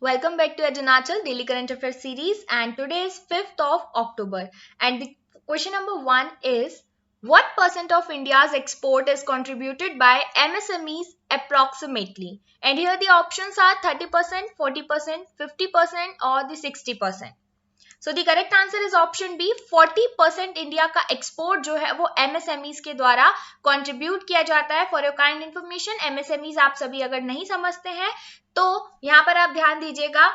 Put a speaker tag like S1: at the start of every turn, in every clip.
S1: Welcome back to Adonachal Daily Current Affairs series, and today is 5th of October, and the question number 1 is, what percent of India's export is contributed by MSMEs approximately? And here the options are 30%, 40%, 50% or the 60%. So the correct answer is option B 40% India का export जो है वो MSMEs के द्वारा contribute किया जाता है. For your kind information, MSMEs आप सभी अगर नहीं समझते हैं तो यहाँ पर आप ध्यान दीजिएगा,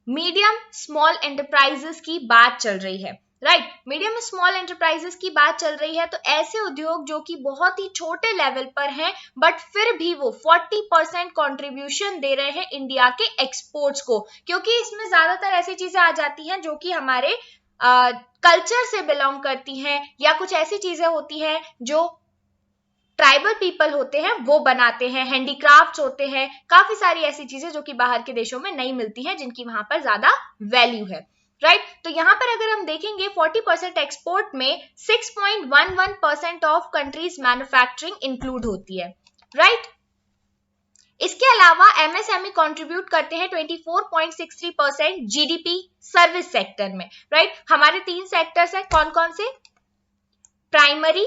S1: मीडियम स्मॉल एंटरप्राइजेस की बात चल रही है. राइट, मीडियम स्मॉल एंटरप्राइजेस की बात चल रही है. तो ऐसे उद्योग जो कि बहुत ही छोटे लेवल पर हैं बट फिर भी वो 40% कंट्रीब्यूशन दे रहे हैं इंडिया के एक्सपोर्ट्स को, क्योंकि इसमें ज्यादातर ऐसी चीजें आ जाती हैं जो कि हमारे कल्चर से बिलोंग करती हैं, या कुछ ऐसी चीजें होती हैं जो ट्राइबल पीपल होते हैं वो बनाते हैं, हैंडीक्राफ्ट्स होते हैं, काफी सारी ऐसी चीजें जो कि बाहर के देशों में नहीं मिलती हैं, जिनकी वहां पर ज्यादा वैल्यू है. राइट, तो यहां पर अगर हम देखेंगे 40% एक्सपोर्ट में 6.11% ऑफ कंट्रीज मैन्युफैक्चरिंग इंक्लूड होती है. राइट, इसके अलावा एमएसएमई कंट्रीब्यूट करते हैं 24.63% जीडीपी सर्विस सेक्टर में. राइट, हमारे 3 सेक्टर्स हैं, कौन कौन से? प्राइमरी,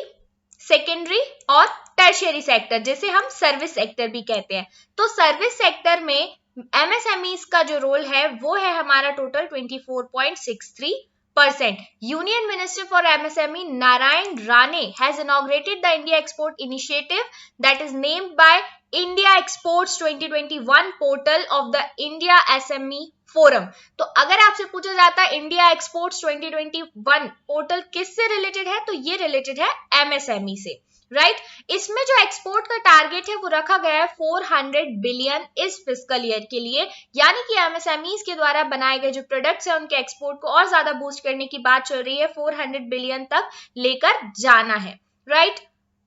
S1: सेकेंडरी और टर्शियरी सेक्टर, जिसे हम सर्विस सेक्टर भी कहते हैं. तो सर्विस सेक्टर में एमएसएमईज का जो रोल है वो है हमारा total 24.63%. Union minister for MSME Narayan Rane has inaugurated the India export initiative that is named by India exports 2021 portal of the India SME forum. तो अगर आपसे पूछा जाता है इंडिया एक्सपोर्ट्स 2021 पोर्टल किससे रिलेटेड है, तो ये रिलेटेड है एमएसएमई से. राइट, इसमें जो एक्सपोर्ट का टारगेट है वो रखा गया है 400 बिलियन इस फिस्कल ईयर के लिए, यानी कि एमएसएमईज के द्वारा बनाए गए जो प्रोडक्ट्स हैं उनके एक्सपोर्ट को और ज्यादा बूस्ट करने की बात चल रही है, 400 बिलियन तक लेकर जाना है. राइट,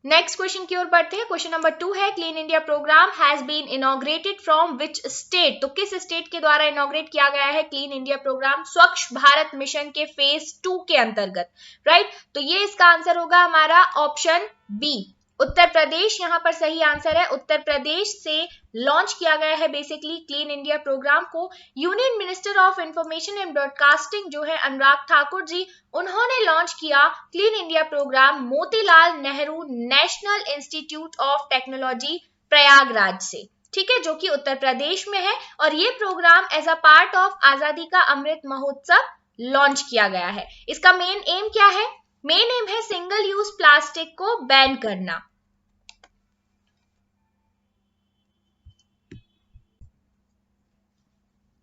S1: नेक्स्ट क्वेश्चन की ओर बढ़ते हैं. क्वेश्चन नंबर 2 है, clean India programme has been inaugurated from which state? तो किस स्टेट के द्वारा इनॉग्रेट किया गया है क्लीन इंडिया प्रोग्राम? स्वच्छ भारत मिशन के फेज 2 के अंतर्गत. राइट, तो ये इसका आंसर होगा हमारा ऑप्शन बी, उत्तर प्रदेश. यहां पर सही आंसर है, उत्तर प्रदेश से लॉन्च किया गया है बेसिकली क्लीन इंडिया प्रोग्राम को. Union minister of information and broadcasting जो है अनुराग ठाकुर जी, उन्होंने लॉन्च किया clean India programme Motilal Nehru national institute of technology Prayagraj से. ठीक है, जो कि उत्तर प्रदेश में है, और ये programme as a part of Azadi ka Amrit Mahotsav launch किया गया है. इसका मेन एम क्या है? मेन एम है सिंगल यूज प्लास्टिक को बैन करना.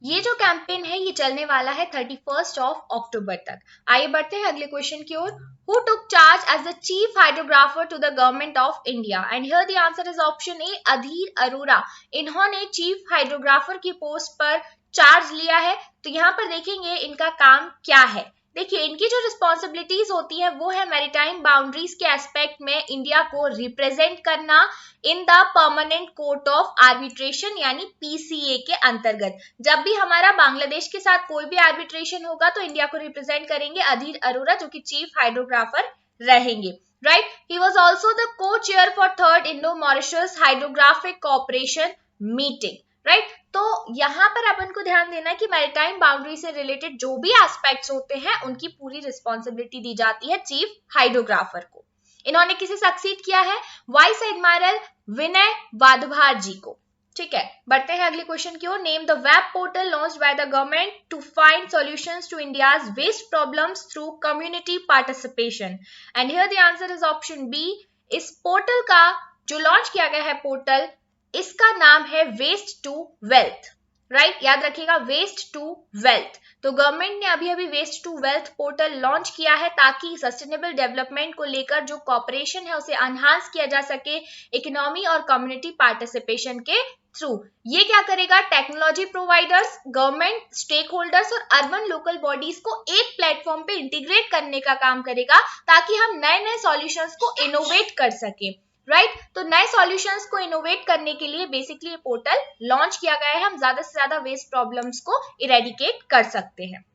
S1: ये जो कैंपेन है ये चलने वाला है 31 ऑफ अक्टूबर तक. आइए बढ़ते हैं अगले क्वेश्चन की ओर. Who took charge as the chief hydrographer to the government of India? And here the answer is option A, अधीर अरोरा. इन्होंने चीफ हाइड्रोग्राफर की पोस्ट पर चार्ज लिया है. तो यहाँ पर देखेंगे इनका काम क्या है. देखिए, इनकी जो रिस्पॉन्सिबिलिटीज होती है वो है मैरीटाइम बाउंड्रीज के एस्पेक्ट में इंडिया को रिप्रेजेंट करना in the permanent court of arbitration यानी पीसीए के अंतर्गत. जब भी हमारा बांग्लादेश के साथ कोई भी आर्बिट्रेशन होगा तो इंडिया को रिप्रेजेंट करेंगे अधीर अरोरा, जो कि चीफ हाइड्रोग्राफर रहेंगे. Right, he was also the co-chair for 3rd Indo Mauritius hydrographic cooperation meeting. Right, तो यहाँ पर अपन को ध्यान देना है कि मैरीटाइम बाउंड्री से रिलेटेड जो भी एस्पेक्ट्स होते हैं उनकी पूरी रिस्पॉन्सिबिलिटी दी जाती है चीफ हाइड्रोग्राफर को. इन्होंने किसे सक्सीड किया है? वाइस एडमिरल विनय वाधवार जी को. ठीक है, बढ़ते हैं अगले क्वेश्चन की ओर. Name the web portal launched by the government to find solutions to India's waste problems through community participation. And here the answer is option B. इस पोर्टल का जो लॉन्च किया गया है पोर्टल, इसका नाम है वेस्ट टू वेल्थ. राइट, याद रखिएगा, वेस्ट टू वेल्थ. तो गवर्नमेंट ने अभी waste to wealth portal launch किया है ताकि सस्टेनेबल डेवलपमेंट को लेकर जो कॉपरेशन है उसे एनहांस किया जा सके इकोनॉमी और कम्युनिटी पार्टिसिपेशन के थ्रू. ये क्या करेगा? Technology providers, government, stakeholders और अर्बन लोकल बॉडीज को एक प्लेटफॉर्म पे इंटीग्रेट करने का काम करेगा ताकि हम नए नए सॉल्यूशंस को इनोवेट कर सके. राइट, तो नए सॉल्यूशंस को इनोवेट करने के लिए बेसिकली ये पोर्टल लॉन्च किया गया है. हम ज्यादा से ज्यादा वेस्ट प्रॉब्लम्स को इरेडिकेट कर सकते हैं.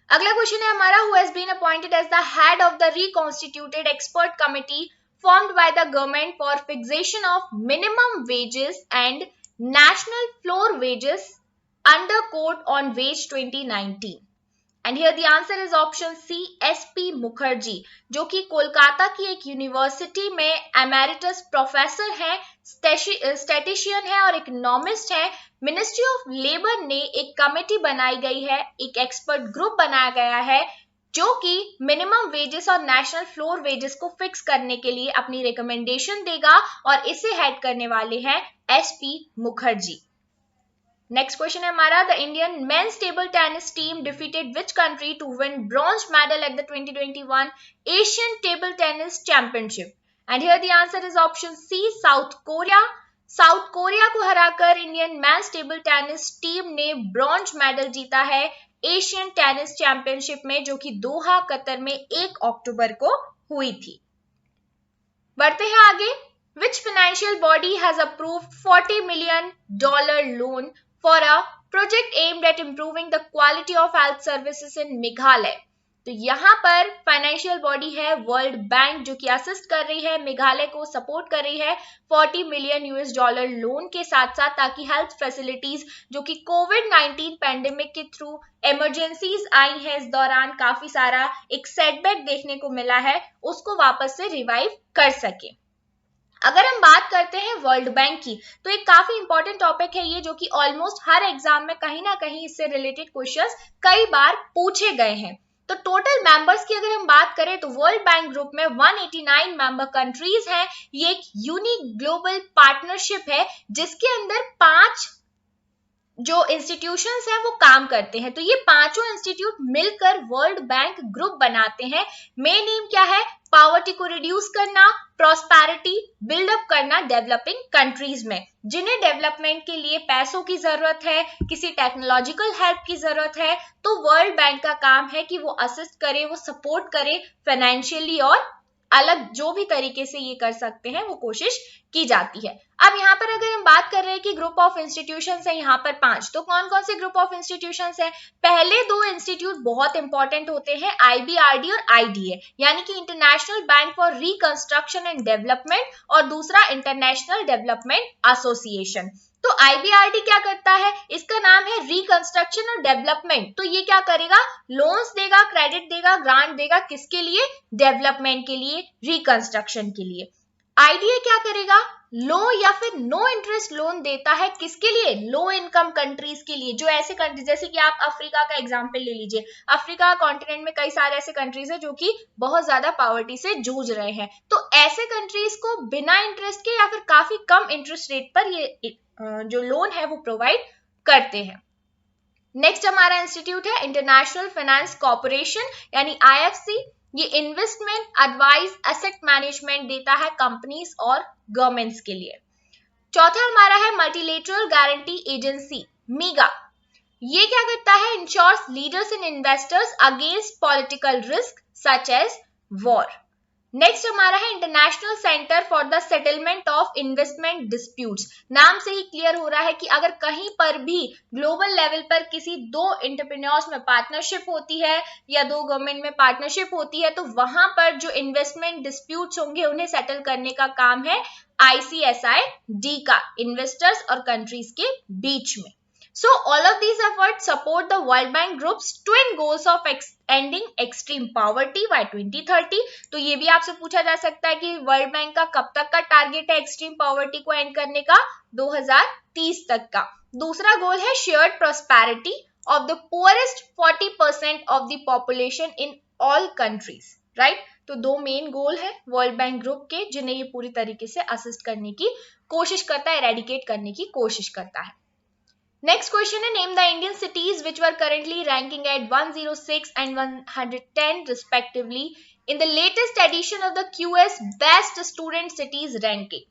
S1: अगला क्वेश्चन है हमारा, who has been appointed as the head of the reconstituted expert committee formed by the government for fixation of minimum wages and national floor wages under Code on Wage 2019. And here the answer is option C, SP Mukherjee, जो कि कोलकाता की एक university में emeritus professor हैं, statistician है और economist है। Ministry of labour ने एक कमेटी बनाई गई है, एक एक्सपर्ट ग्रुप बनाया गया है जो कि मिनिमम वेजेस और नेशनल फ्लोर वेजेस को फिक्स करने के लिए अपनी रिकमेंडेशन देगा और इसे हेड करने वाले हैं SP मुखर्जी। नेक्स्ट क्वेश्चन है हमारा, the Indian men's table tennis team defeated which country to win bronze medal at the 2021 Asian table tennis championship? And here the answer is option C, South Korea. South Korea को हराकर Indian men's table tennis team ने bronze medal जीता है Asian tennis championship में, जो कि Doha Qatar में 1 अक्टूबर को हुई थी। बढ़ते हैं आगे। Which financial body has approved $40 million loan for a project aimed at improving the quality of health services in Meghalaya? तो यहाँ पर फाइनेंशियल बॉडी है वर्ल्ड बैंक, जो कि असिस्ट कर रही है, मेघालय को सपोर्ट कर रही है $40 मिलियन लोन के साथ साथ, ताकि हेल्थ फैसिलिटीज जो कि कोविड-19 पैंडेमिक के थ्रू इमरजेंसीज आई है, इस दौरान काफी सारा एक सेटबैक देखने को मिला है, उसको वापस से रिवाइव कर सके। अगर हम बात करते हैं वर्ल्ड बैंक की, तो एक काफी इंपॉर्टेंट टॉपिक है ये, जो कि ऑलमोस्ट हर एग्जाम में कहीं ना कहीं इससे रिलेटेड क्वेश्चंस कई बार पूछे गए हैं। तो टोटल मेंबर्स की अगर हम बात करें तो वर्ल्ड बैंक ग्रुप में 189 मेंबर कंट्रीज हैं। ये एक यूनिक ग्लोबल पार्टनरशिप है जिसके अंदर 5 जो इंस्टीट्यूशंस हैं वो काम करते हैं। तो ये पांचों इंस्टीट्यूट मिलकर वर्ल्ड बैंक ग्रुप बनाते हैं। मेन एम क्या है? पॉवर्टी को रिड्यूस करना, प्रॉस्पेरिटी बिल्डअप करना डेवलपिंग कंट्रीज में, जिन्हें डेवलपमेंट के लिए पैसों की जरूरत है, किसी टेक्नोलॉजिकल हेल्प की जरूरत है, तो वर्ल्ड बैंक का काम है कि वो असिस्ट करे, वो सपोर्ट करे फाइनेंशियली, और अलग जो भी तरीके से ये कर सकते हैं वो कोशिश की जाती है। अब यहाँ पर अगर हम बात कर रहे हैं कि ग्रुप ऑफ इंस्टीट्यूशंस है यहाँ पर 5, तो कौन कौन से ग्रुप ऑफ इंस्टीट्यूशंस हैं? पहले 2 इंस्टीट्यूट बहुत इंपॉर्टेंट होते हैं, IBRD और IDA, यानी कि international bank for reconstruction and development, और दूसरा इंटरनेशनल डेवलपमेंट एसोसिएशन। तो IBRD क्या करता है? इसका नाम है रिकंस्ट्रक्शन और डेवलपमेंट। तो ये क्या करेगा? लोन्स देगा, क्रेडिट देगा, ग्रांट देगा, किसके लिए? डेवलपमेंट के लिए, रिकंस्ट्रक्शन के लिए। IDA क्या करेगा? लो या फिर नो इंटरेस्ट लोन देता है, किसके लिए? लो इनकम कंट्रीज के लिए, जो ऐसे कंट्रीज, जैसे कि आप अफ्रीका का एग्जांपल ले लीजिए। अफ्रीका कॉन्टिनेंट में कई सारे ऐसे कंट्रीज हैं जो कि बहुत ज्यादा पॉवर्टी से जूझ रहे हैं, तो ऐसे कंट्रीज को बिना इंटरेस्ट के या फिर काफी कम इंटरेस्ट रेट पर ये जो लोन है वो प्रोवाइड करते हैं। नेक्स्ट हमारा इंस्टीट्यूट है इंटरनेशनल फाइनेंस कॉर्पोरेशन यानी IFC। ये इन्वेस्टमेंट, एडवाइस, एसेट मैनेजमेंट देता है कंपनीज और गवर्नमेंट्स के लिए। चौथा हमारा है मल्टीलेटरल गारंटी एजेंसी, मीगा। ये क्या करता है? Insures leaders and investors against political risk such as war. Next हमारा है international centre for the settlement of investment disputes. नाम से ही क्लियर हो रहा है कि अगर कहीं पर भी ग्लोबल लेवल पर किसी 2 एंटरप्रेन्योर्स में पार्टनरशिप होती है या 2 गवर्नमेंट में पार्टनरशिप होती है, तो वहां पर जो इन्वेस्टमेंट डिस्प्यूट्स होंगे उन्हें सेटल करने का काम है ICSID का, इन्वेस्टर्स और कंट्रीज के बीच में। So all of these efforts support the World Bank Group's twin goals of ending extreme poverty by 2030। तो ये भी आपसे पूछा जा सकता है कि वर्ल्ड बैंक का कब तक का टारगेट है एक्सट्रीम पॉवर्टी को एंड करने का? 2030 तक का। दूसरा गोल है shared prosperity of the poorest 40% of the population in all countries, right? तो 2 मेन गोल है वर्ल्ड बैंक ग्रुप के, जिन्हें ये पूरी तरीके से असिस्ट करने की कोशिश करता है, एरेडिकेट करने की कोशिश करता है। नेक्स्ट क्वेश्चन है, name the Indian cities which were currently ranking at 106 and 110 respectively in the latest edition of the QS best student cities ranking.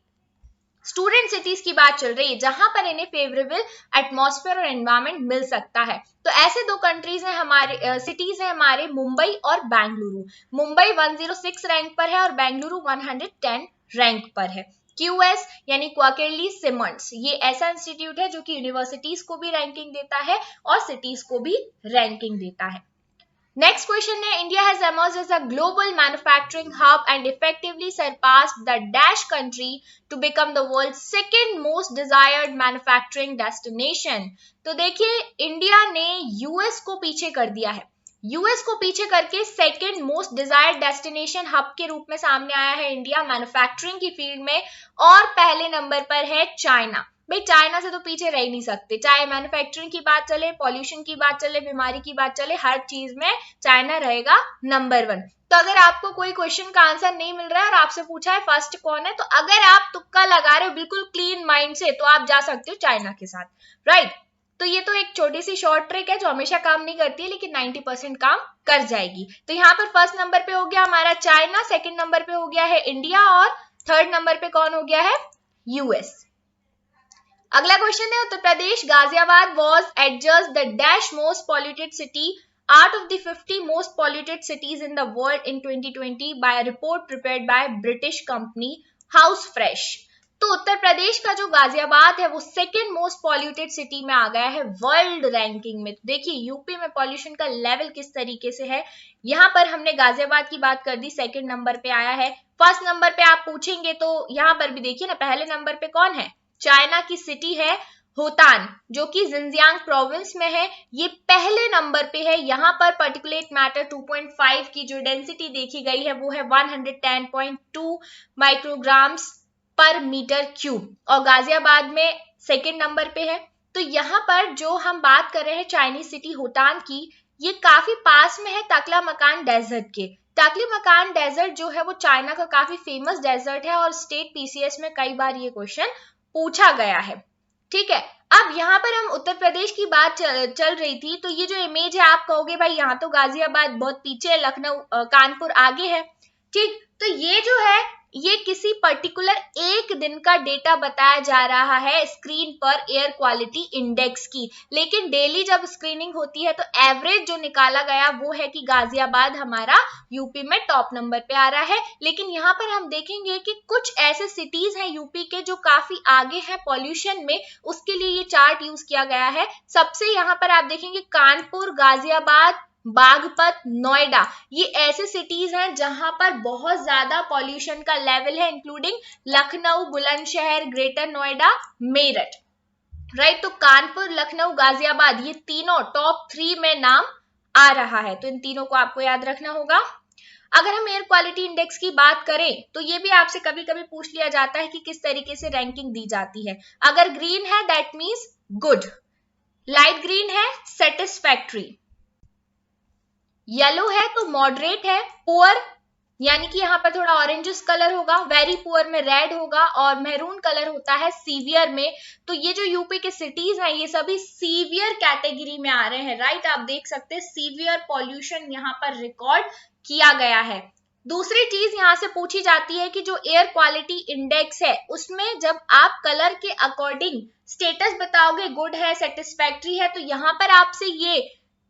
S1: Student cities की बात चल रही है जहां पर इन्हें फेवरेबल एटमॉस्फेयर और एनवायरनमेंट मिल सकता है। तो ऐसे 2 कंट्रीज हैं हमारे, सिटीज हैं हमारे, मुंबई और बेंगलुरु। मुंबई 106 रैंक पर है और बेंगलुरु 110 रैंक पर है। QS यानी क्वार्टरली सिमंड्स, ये ऐसा इंस्टीट्यूट है जो कि यूनिवर्सिटीज को भी रैंकिंग देता है और सिटीज को भी रैंकिंग देता है। Next question है, India has emerged as a global manufacturing hub and effectively surpassed the dash country to become the world's second most desired manufacturing destination. तो देखिए इंडिया ने यूएस को पीछे कर दिया है, यूएस को पीछे करके second most desired destination hub के रूप में सामने आया है इंडिया मैन्युफैक्चरिंग की फील्ड में, और पहले नंबर पर है चाइना। भाई चाइना से तो पीछे रह ही नहीं सकते, चाहे मैन्युफैक्चरिंग की बात चले, पॉल्यूशन की बात चले, बीमारी की बात चले, हर चीज में चाइना रहेगा नंबर 1। तो अगर आपको कोई क्वेश्चन का आंसर नहीं मिल रहा है और आपसे पूछा है फर्स्ट कौन है, तो अगर आप तुक्का लगा रहे हो बिल्कुल क्लीन माइंड से, तो आप जा सकते हो चाइना के साथ, राइट। तो ये तो एक छोटी सी शॉर्ट ट्रिक है जो हमेशा काम नहीं करती है, लेकिन 90% काम कर जाएगी। तो यहाँ पर फर्स्ट नंबर पे हो गया हमारा चाइना, सेकंड नंबर पे हो गया है इंडिया, और थर्ड नंबर पे कौन हो गया है, यूएस। अगला क्वेश्चन है, Uttar Pradesh Ghaziabad was adjudged the dash most polluted city out of the 50 most polluted cities in the world in 2020 by a report prepared by British company House Fresh। तो उत्तर प्रदेश का जो गाजियाबाद है वो सेकेंड मोस्ट पॉल्यूटेड सिटी में आ गया है world ranking में। तो देखिए यूपी में पॉल्यूशन का लेवल किस तरीके से है, यहाँ पर हमने गाजियाबाद की बात कर दी, सेकेंड नंबर पे आया है। फर्स्ट नंबर पे आप पूछेंगे तो यहाँ पर भी देखिए ना, पहले नंबर पे कौन है, चाइना की सिटी है होतान, जो कि जिंजियांग प्रोविंस में है, ये पहले नंबर पे है। यहाँ पर पर्टिकुलेट मैटर 2.5 की जो डेंसिटी देखी गई है वो है 110.2 माइक्रोग्राम्स पर मीटर क्यूब, और गाजियाबाद में सेकेंड नंबर पे है। तो यहाँ पर जो हम बात कर रहे हैं चाइनीज सिटी होतान की, ये काफी पास में है ताकला मकान डेजर्ट के। टाकली मकान डेजर्ट जो है वो चाइना का काफी फेमस डेजर्ट है, और स्टेट पीसीएस में कई बार ये क्वेश्चन पूछा गया है, ठीक है। अब यहाँ पर हम उत्तर प्रदेश की बात चल रही थी, तो ये जो इमेज है आप कहोगे भाई यहाँ तो गाजियाबाद बहुत पीछे है, लखनऊ कानपुर आगे है, ठीक। तो ये जो है ये किसी पर्टिकुलर एक दिन का डेटा बताया जा रहा है स्क्रीन पर एयर क्वालिटी इंडेक्स की, लेकिन डेली जब स्क्रीनिंग होती है तो एवरेज जो निकाला गया वो है कि गाजियाबाद हमारा यूपी में टॉप नंबर पे आ रहा है। लेकिन यहाँ पर हम देखेंगे कि कुछ ऐसे सिटीज हैं यूपी के जो काफी आगे हैं पॉल्यूशन में, उसके लिए ये चार्ट यूज किया गया है। सबसे यहाँ पर आप देखेंगे कानपुर, गाजियाबाद, बागपत, नोएडा, ये ऐसे सिटीज हैं जहां पर बहुत ज्यादा पॉल्यूशन का लेवल है, including Lucknow, Bulandshahr, greater Noida, Meerut, right. तो कानपुर, लखनऊ, गाजियाबाद ये तीनों टॉप 3 में नाम आ रहा है, तो इन तीनों को आपको याद रखना होगा। अगर हम एयर क्वालिटी इंडेक्स की बात करें तो ये भी आपसे कभी कभी पूछ लिया जाता है कि किस तरीके से रैंकिंग दी जाती है। अगर ग्रीन है that means good, light green है सेटिस्फैक्ट्री, येलो है तो मॉडरेट है, पुअर यानी कि यहाँ पर थोड़ा ऑरेंजिस कलर होगा, वेरी पुअर में रेड होगा, और मैरून कलर होता है सीवियर में। तो ये जो यूपी के सिटीज हैं ये सभी सीवियर कैटेगरी में आ रहे हैं, राइट। आप देख सकते हैं सीवियर पॉल्यूशन यहाँ पर रिकॉर्ड किया गया है। दूसरी चीज यहाँ से पूछी जाती है कि जो एयर क्वालिटी इंडेक्स है उसमें जब आप कलर के अकॉर्डिंग स्टेटस बताओगे, गुड है, सेटिस्फैक्ट्री है, तो यहाँ पर आपसे ये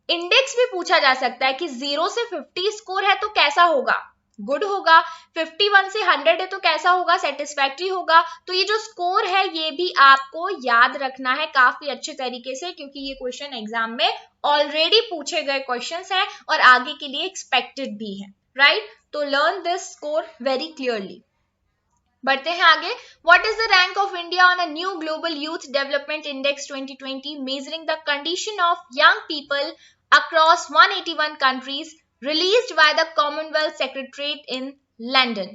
S1: इंडेक्स भी पूछा जा सकता है कि 0 से 50 स्कोर है तो कैसा होगा, गुड होगा, 51 से 100 है तो कैसा होगा, सेटिस्फैक्ट्री होगा। तो ये जो स्कोर है ये भी आपको याद रखना है काफी अच्छे तरीके से, क्योंकि ये क्वेश्चन एग्जाम में ऑलरेडी पूछे गए क्वेश्चंस हैं और आगे के लिए एक्सपेक्टेड भी है, राइट। तो learn this score very clearly. बढ़ते हैं आगे। What is the rank of India on a new global youth development index 2020 measuring the condition of young people across 181 countries, released by the Commonwealth Secretariat in London?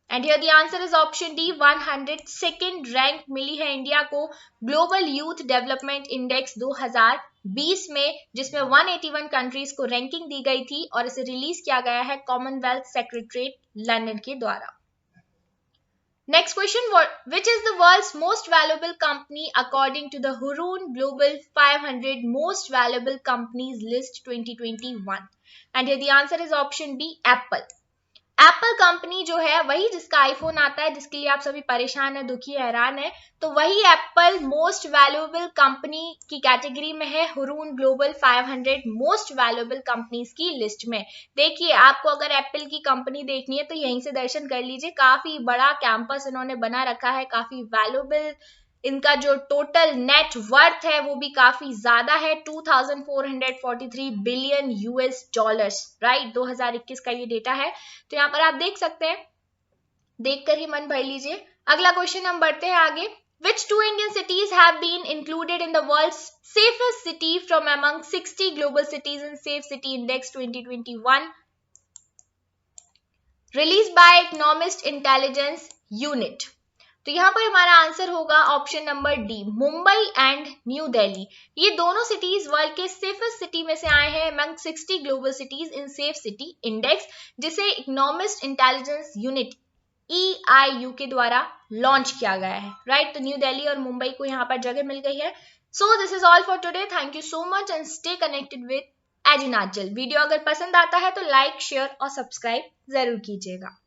S1: And here the answer is option D, 102nd rank मिली है India को global youth development index 2020 में, जिसमें 181 countries को ranking दी गई थी और इसे रिलीज किया गया है कॉमनवेल्थ सेक्रेटरीट लंदन के द्वारा। Next question, which is the world's most valuable company according to the Hurun Global 500 Most Valuable Companies List 2021? And here the answer is option B, Apple. Apple company जो है वही जिसका iPhone आता है, जिसके लिए आप सभी परेशान है, दुखी, हैरान है, तो वही एप्पल मोस्ट वैल्यूएबल कंपनी की कैटेगरी में है Hurun global 500 most valuable companies की लिस्ट में। देखिए आपको अगर एप्पल की कंपनी देखनी है तो यहीं से दर्शन कर लीजिए, काफी बड़ा कैंपस इन्होंने बना रखा है, काफी वैल्यूएबल इनका जो टोटल नेट वर्थ है वो भी काफी ज्यादा है, 2443 बिलियन यूएस डॉलर्स, राइट। 2021 का ये डेटा है, तो यहाँ पर आप देख सकते हैं, देखकर ही मन भर लीजिए। अगला क्वेश्चन हम बढ़ते हैं आगे। Which two Indian cities have been included in the world's safest city from among 60 global cities in Safe City Index 2021 released by Economist Intelligence Unit? तो यहाँ पर हमारा आंसर होगा option number D, Mumbai and new Delhi. ये दोनों cities world के safest city में से आए हैं among 60 global cities in safe city index, जिसे इकोनॉमिस्ट इंटेलिजेंस यूनिट EIU के द्वारा लॉन्च किया गया है, राइट। तो न्यू दिल्ली और मुंबई को यहाँ पर जगह मिल गई है। So this is all for today, thank you so much and stay connected with एजुनाचल। वीडियो अगर पसंद आता है तो लाइक, शेयर और सब्सक्राइब जरूर कीजिएगा।